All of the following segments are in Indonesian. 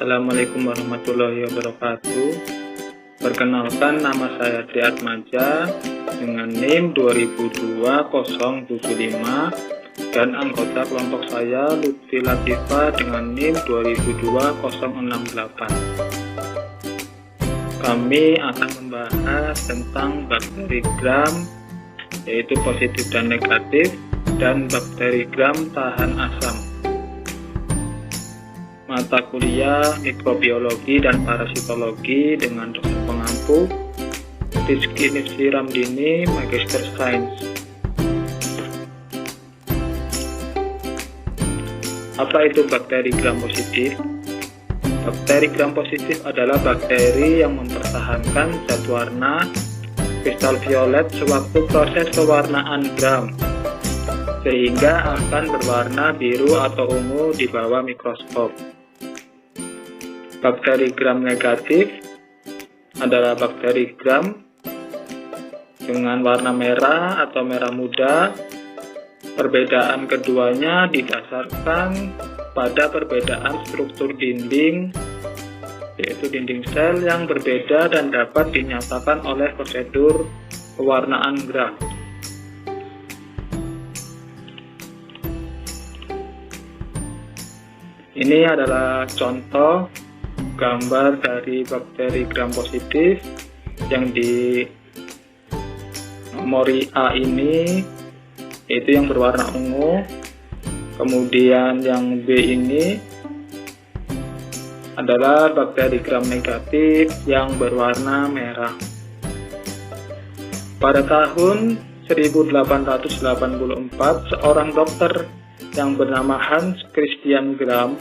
Assalamualaikum warahmatullahi wabarakatuh. Perkenalkan, nama saya Triatmaja dengan NIM 2002-075 dan anggota kelompok saya Lutfi Latifah dengan NIM 2002-068. Kami akan membahas tentang bakteri gram, yaitu positif dan negatif, dan bakteri gram tahan asam. Mata kuliah mikrobiologi dan parasitologi dengan dosen pengampu Rizky Nifsi Ramdini, Magister Sains. Apa itu bakteri gram positif? Bakteri gram positif adalah bakteri yang mempertahankan zat warna kristal violet sewaktu proses pewarnaan gram, sehingga akan berwarna biru atau ungu di bawah mikroskop. Bakteri gram negatif adalah bakteri gram dengan warna merah atau merah muda. Perbedaan keduanya didasarkan pada perbedaan struktur dinding, yaitu dinding sel yang berbeda dan dapat dinyatakan oleh prosedur pewarnaan gram. Ini adalah contoh gambar dari bakteri gram positif yang di nomori A ini, yaitu yang berwarna ungu. Kemudian yang B ini adalah bakteri gram negatif yang berwarna merah. Pada tahun 1884, seorang dokter yang bernama Hans Christian Gram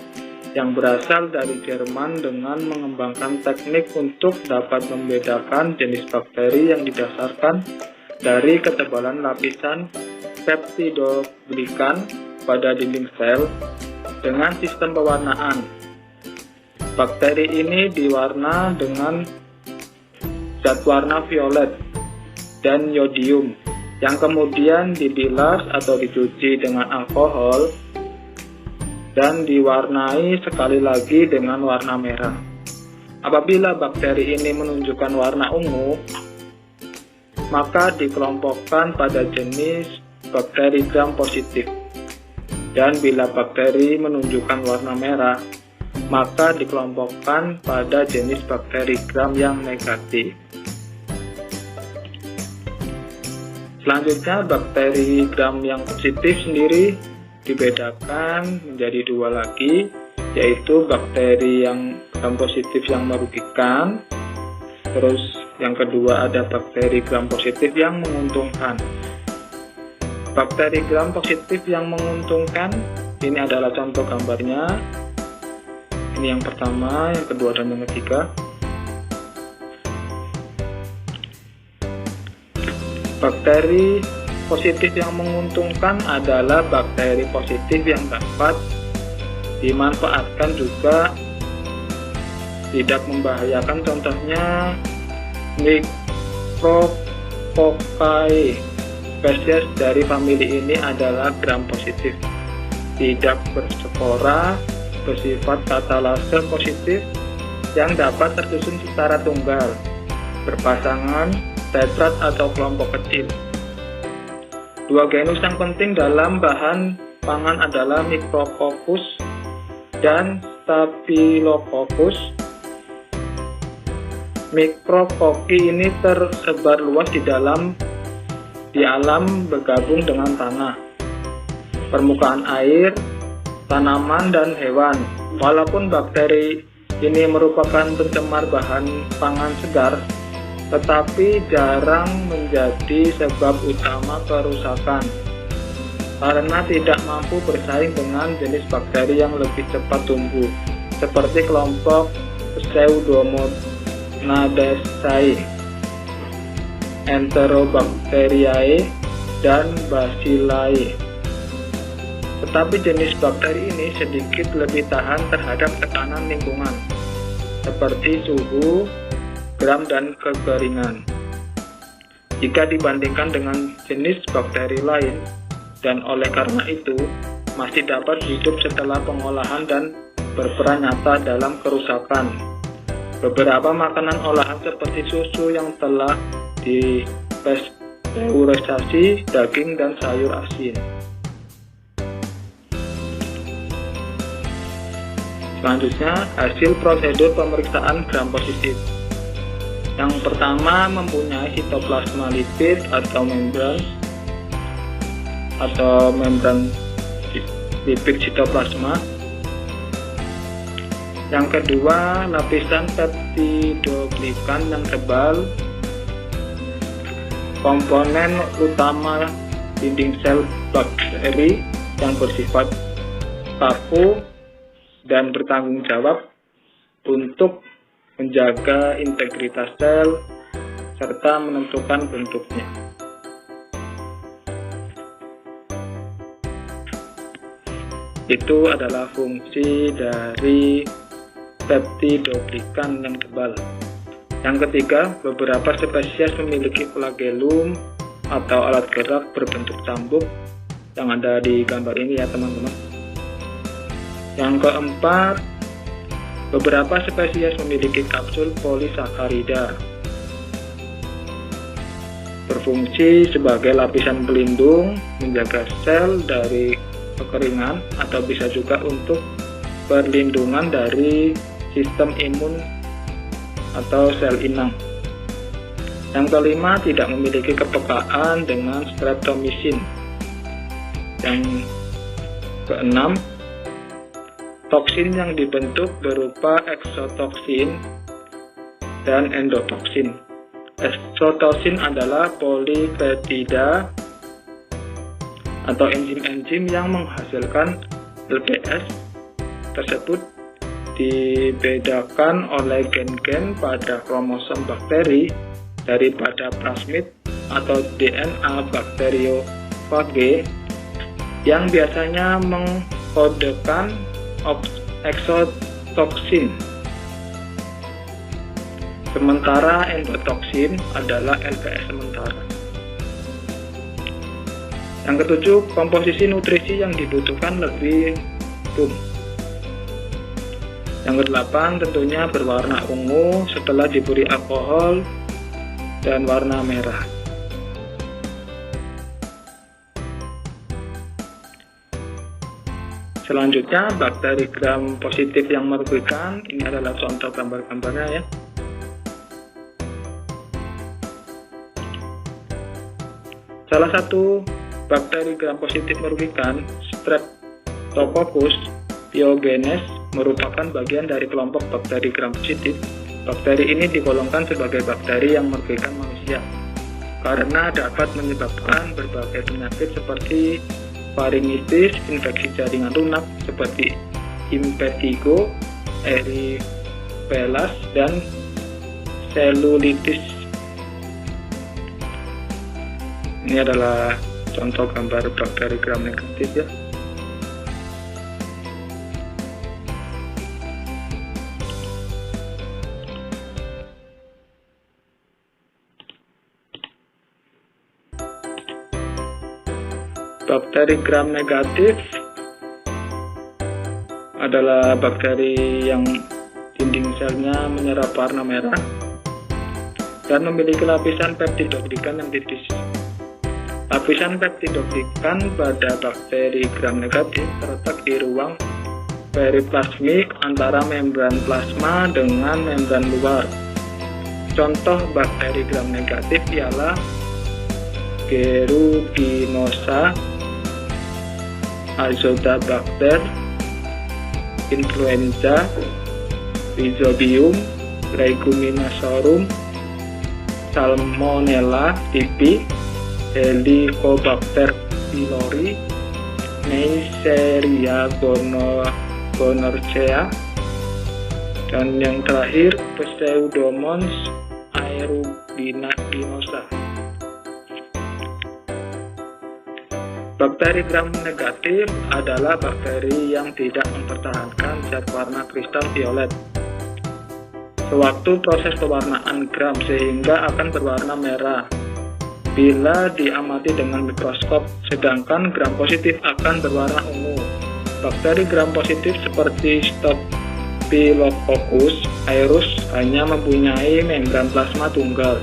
yang berasal dari Jerman dengan mengembangkan teknik untuk dapat membedakan jenis bakteri yang didasarkan dari ketebalan lapisan peptidoglikan pada dinding sel dengan sistem pewarnaan. Bakteri ini diwarna dengan zat warna violet dan yodium yang kemudian dibilas atau dicuci dengan alkohol dan diwarnai sekali lagi dengan warna merah. Apabila bakteri ini menunjukkan warna ungu, maka dikelompokkan pada jenis bakteri gram positif. Dan bila bakteri menunjukkan warna merah, maka dikelompokkan pada jenis bakteri gram yang negatif. Selanjutnya, bakteri gram yang positif sendiri dibedakan menjadi dua lagi, yaitu bakteri yang gram positif yang merugikan, terus yang kedua ada bakteri gram positif yang menguntungkan. Bakteri gram positif yang menguntungkan, ini adalah contoh gambarnya. Ini yang pertama, yang kedua, dan yang ketiga. Bakteri positif yang menguntungkan adalah bakteri positif yang dapat dimanfaatkan juga tidak membahayakan, contohnya Micrococcai. Spesies dari famili ini adalah gram positif, tidak berspora, bersifat katalase positif yang dapat tersusun secara tunggal, berpasangan, tetrat atau kelompok kecil. Dua genus yang penting dalam bahan pangan adalah Micrococcus dan Staphylococcus. Micrococci ini tersebar luas di alam bergabung dengan tanah, permukaan air, tanaman, dan hewan. Walaupun bakteri ini merupakan pencemar bahan pangan segar, tetapi jarang menjadi sebab utama kerusakan karena tidak mampu bersaing dengan jenis bakteri yang lebih cepat tumbuh, seperti kelompok Pseudomonaceae, Enterobacteriae, dan Bacilliae. Tetapi jenis bakteri ini sedikit lebih tahan terhadap tekanan lingkungan, seperti suhu, gram, dan kekeringan, jika dibandingkan dengan jenis bakteri lain, dan oleh karena itu masih dapat hidup setelah pengolahan dan berperan nyata dalam kerusakan beberapa makanan olahan seperti susu yang telah dipasteurisasi, daging, dan sayur asin. Selanjutnya, hasil prosedur pemeriksaan gram positif. Yang pertama, mempunyai sitoplasma lipid atau membran lipid sitoplasma. Yang kedua, lapisan peptidoglikan yang tebal. Komponen utama dinding sel bakteri yang bersifat kaku dan bertanggung jawab untuk menjaga integritas sel serta menentukan bentuknya. Itu adalah fungsi dari peptidoglikan yang tebal. Yang ketiga, beberapa spesies memiliki flagellum atau alat gerak berbentuk cambuk yang ada di gambar ini ya teman-teman. Yang keempat, beberapa spesies memiliki kapsul polisakarida, berfungsi sebagai lapisan pelindung menjaga sel dari kekeringan atau bisa juga untuk perlindungan dari sistem imun atau sel inang. Yang kelima, tidak memiliki kepekaan dengan streptomycin. Yang keenam, toksin yang dibentuk berupa eksotoksin dan endotoksin. Eksotoksin adalah polipeptida atau enzim-enzim yang menghasilkan LPS tersebut dibedakan oleh gen-gen pada kromosom bakteri daripada plasmid atau DNA bakteriofage yang biasanya mengkodekan eksotoksin. Sementara endotoksin adalah LPS sementara. Yang ketujuh, komposisi nutrisi yang dibutuhkan lebih rum. Yang kedelapan, tentunya berwarna ungu setelah diberi alkohol dan warna merah. Selanjutnya, bakteri gram positif yang merugikan. Ini adalah contoh gambar-gambarnya ya. Salah satu bakteri gram positif merugikan, Streptococcus pyogenes, merupakan bagian dari kelompok bakteri gram positif. Bakteri ini digolongkan sebagai bakteri yang merugikan manusia karena dapat menyebabkan berbagai penyakit seperti faringitis, infeksi jaringan lunak seperti impetigo, erypelas, dan selulitis. Ini adalah contoh gambar bakteri gram negatif ya. Bakteri gram negatif adalah bakteri yang dinding selnya menyerap warna merah dan memiliki lapisan peptidoglikan yang tipis. Lapisan peptidoglikan pada bakteri gram negatif terletak di ruang periplasmik antara membran plasma dengan membran luar. Contoh bakteri gram negatif ialah Geruginosa, Azotobacter, Influenza, Rhizobium, Leguminosarum, Salmonella typhi, Helicobacter pylori, Neisseria gonorrhea, dan yang terakhir Pseudomonas aeruginosa. Bakteri gram negatif adalah bakteri yang tidak mempertahankan zat warna kristal violet sewaktu proses pewarnaan gram sehingga akan berwarna merah bila diamati dengan mikroskop, sedangkan gram positif akan berwarna ungu Bakteri gram positif seperti Staphylococcus aureus hanya mempunyai membran plasma tunggal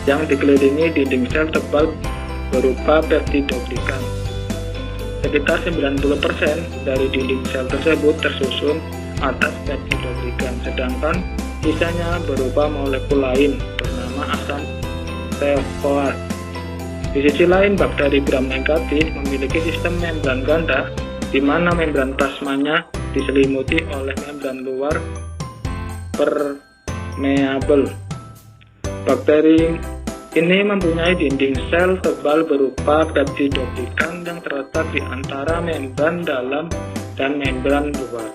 yang dikelilingi dinding sel tebal berupa peptidoglikan. Sekitar 90% dari dinding sel tersebut tersusun atas peptidoglikan, sedangkan sisanya berupa molekul lain bernama asam teichoat. Di sisi lain, bakteri gram negatif memiliki sistem membran ganda, di mana membran plasmanya diselimuti oleh membran luar permeabel. Bakteri ini mempunyai dinding sel tebal berupa peptidoglikan yang terletak di antara membran dalam dan membran luar.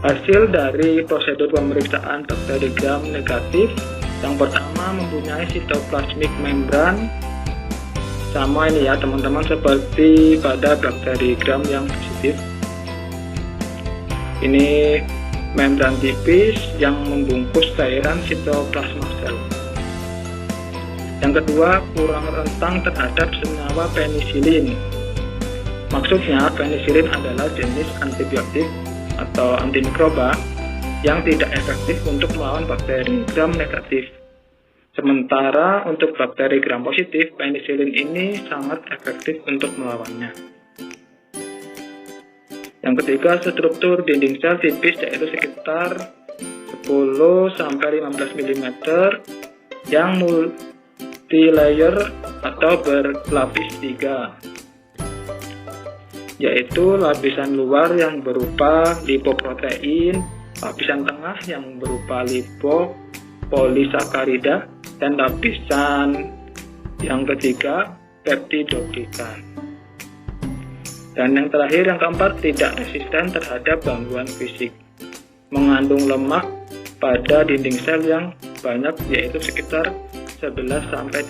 Hasil dari prosedur pemeriksaan bakteri gram negatif, yang pertama mempunyai sitoplasmik membran, sama ini ya teman-teman seperti pada bakteri gram yang positif. Ini membran tipis yang membungkus cairan sitoplasma sel. Yang kedua, kurang rentang terhadap senyawa penisilin. Maksudnya, penisilin adalah jenis antibiotik atau antimikroba yang tidak efektif untuk melawan bakteri gram negatif. Sementara untuk bakteri gram positif, penisilin ini sangat efektif untuk melawannya. Yang ketiga, struktur dinding sel tipis yaitu sekitar 10-15 mm yang multilayer atau berlapis 3, yaitu lapisan luar yang berupa lipoprotein, lapisan tengah yang berupa lipopolisakarida, dan lapisan yang ketiga peptidoglikan. Dan yang terakhir, yang keempat, tidak resisten terhadap gangguan fisik, mengandung lemak pada dinding sel yang banyak yaitu sekitar 11-12%.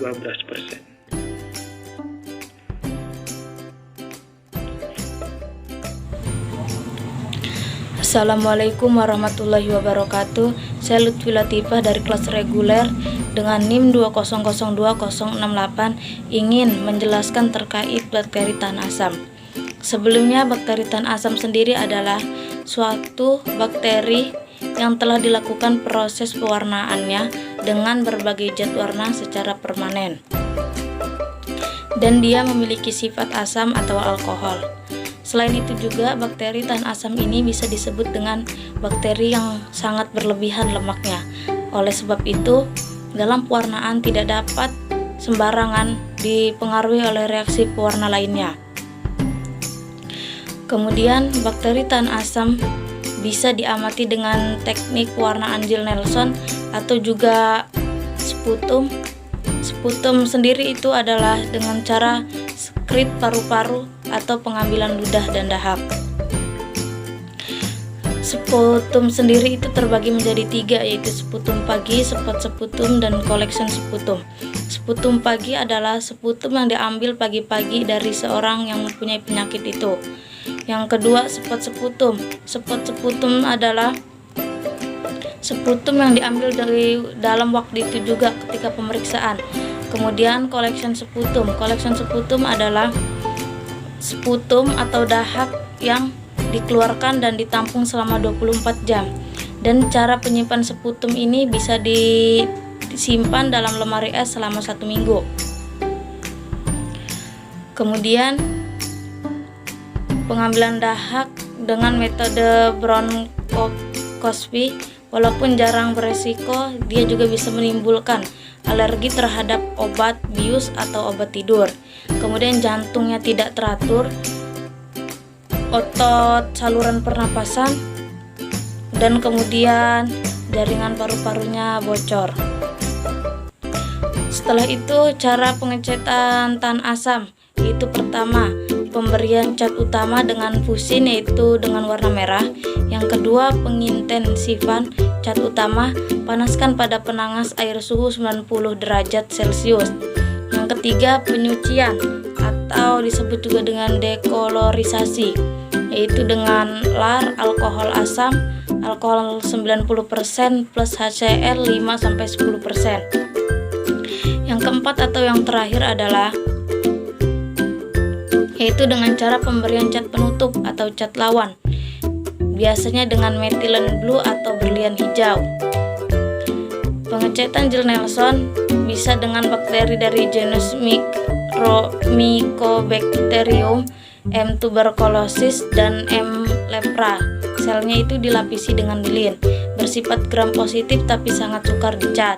Assalamualaikum warahmatullahi wabarakatuh. Saya Lutfi Latifah dari kelas reguler dengan NIM 2002068 ingin menjelaskan terkait bakteri tahan asam. Sebelumnya, bakteri tahan asam sendiri adalah suatu bakteri yang telah dilakukan proses pewarnaannya dengan berbagai zat warna secara permanen, dan dia memiliki sifat asam atau alkohol. Selain itu juga, bakteri tahan asam ini bisa disebut dengan bakteri yang sangat berlebihan lemaknya. Oleh sebab itu, dalam pewarnaan tidak dapat sembarangan dipengaruhi oleh reaksi pewarna lainnya. Kemudian, bakteri tahan asam bisa diamati dengan teknik pewarnaan Gill-Neilson atau juga sputum. Sputum sendiri itu adalah dengan cara skrit paru-paru atau pengambilan ludah dan dahak. Sputum sendiri itu terbagi menjadi 3, yaitu sputum pagi, spot sputum, dan collection sputum. Sputum pagi adalah sputum yang diambil pagi-pagi dari seorang yang mempunyai penyakit itu. Yang kedua, spot sputum. Spot sputum adalah sputum yang diambil dari dalam waktu itu juga ketika pemeriksaan. Kemudian collection sputum. Collection sputum adalah sputum atau dahak yang dikeluarkan dan ditampung selama 24 jam. Dan cara penyimpan sputum ini bisa disimpan dalam lemari es selama 1 minggu. Kemudian pengambilan dahak dengan metode bronchoscopy, walaupun jarang beresiko, dia juga bisa menimbulkan alergi terhadap obat bius atau obat tidur. Kemudian jantungnya tidak teratur, otot saluran pernapasan, dan kemudian jaringan paru-parunya bocor. Setelah itu, cara pengecetan tahan asam, yaitu pertama, pemberian cat utama dengan fusin yaitu dengan warna merah. Yang kedua, pengintensifan cat utama, panaskan pada penangas air suhu 90 derajat Celcius. Yang ketiga, penyucian atau disebut juga dengan dekolorisasi, yaitu dengan lar alkohol asam, alkohol 90% plus HCl 5-10%. Yang keempat atau yang terakhir adalah yaitu dengan cara pemberian cat penutup atau cat lawan, biasanya dengan methylene blue atau berlian hijau. Pengecetan gel Nelson bisa dengan bakteri dari genus Mycobacterium, M. tuberculosis, dan M. lepra. Selnya itu dilapisi dengan lilin, bersifat gram positif tapi sangat sukar dicat.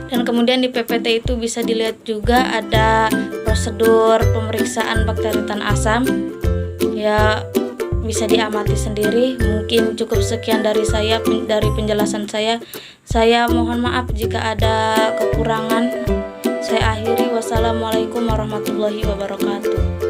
Dan kemudian di PPT itu bisa dilihat juga ada prosedur pemeriksaan bakteri tan asam. Ya, bisa diamati sendiri. Mungkin cukup sekian dari saya, dari penjelasan saya. Saya mohon maaf jika ada kekurangan. Saya akhiri. Wassalamualaikum warahmatullahi wabarakatuh.